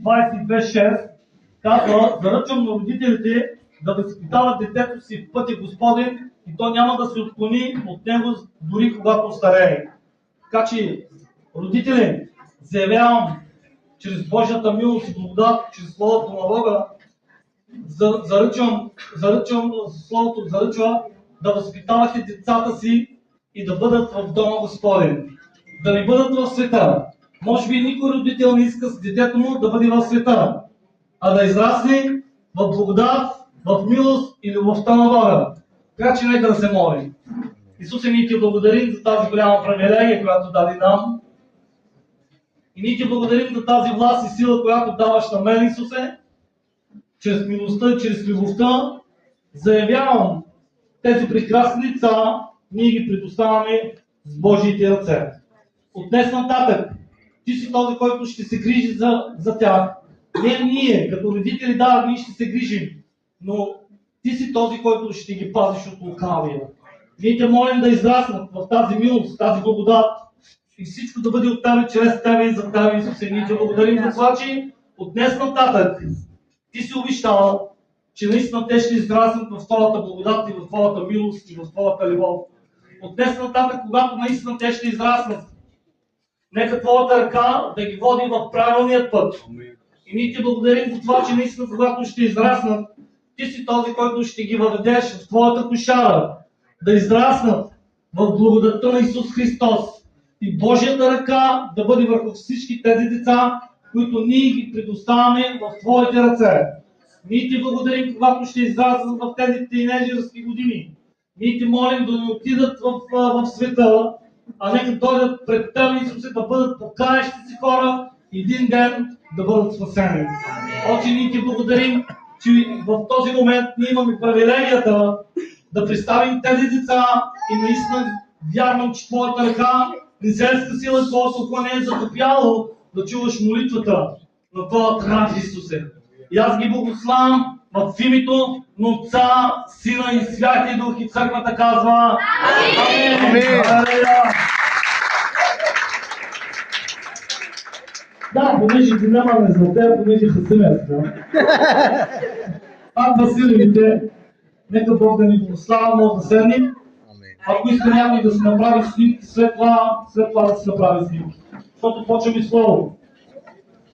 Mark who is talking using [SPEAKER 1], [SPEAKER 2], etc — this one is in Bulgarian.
[SPEAKER 1] 22.6 казва: заръчвам на родителите да възпитават детето си в пътя Господен и то няма да се отклони от него дори когато остарее. Така че, родители, заявявам чрез Божията милост и благодат, чрез Словото на Бога, Словото заръчва да възпитавате децата си и да бъдат в дома Господен. Да не бъдат в света. Може би никой родител не иска с детето му да бъде в света, а да израсне в благодат, в милост и любовта на Бога. Така че нека да се молим. Исусе, ние ти благодарим за тази голяма привилегия, която даде нам. И ние ти благодарим за тази власт и сила, която даваш на мен, Исусе. Чрез милостта и чрез любовта заявявам тези прекрасни деца, ние ги предоставяме с Божиите ръце. От днес нататък ти си този, който ще се грижи за тях. Не ние, като родители, да, ние ще се грижим, но ти си този, който ще ги пазиш от лукавия. Ние те молим да израснат в тази милост, тази благодат и всичко да бъде от тебе, чрез тебе и за тебе, Исусе. Ние те благодарим за това, че от днес нататък ти си обещал, че наистина те ще израснат в твоята благодат и в твоята милост и в твоята любов. От днес нататък, когато наистина те ще израснат, нека твоята ръка да ги води в правилният път. И ние ти благодарим за това, че наистина, когато ще израснат, ти си този, който ще ги въведеш в твоята кошара, да израснат в благодатта на Исус Христос. И Божията ръка да бъде върху всички тези деца, които ние ги предоставяме в твоите ръце. Ние ти благодарим, когато ще израснат в тези тийнейджърски години. Ние ти молим да не отидат в света, а нека дойдат пред теб, Исусе, да бъдат покаящи си хора и един ден да бъдат спасени. Отче, ние ти благодарим, че в този момент ние имаме привилегията да представим тези деца и наистина вярвам, че твоята ръка, неземска сила и твоето око не е затопяло да чуваш молитвата на твоята мать, Исусе. И аз ги благославям в името на Отца, Сина и Святия Дух, и църквата казва Амин! Да, понеже ти нямаме за теб, понеже хасимят. Пак Василевите, нека Бог да ни благославя, може да седнем. Ако иска някой да се направи снимки, след това да се направи снимки. Защото почваме Слово.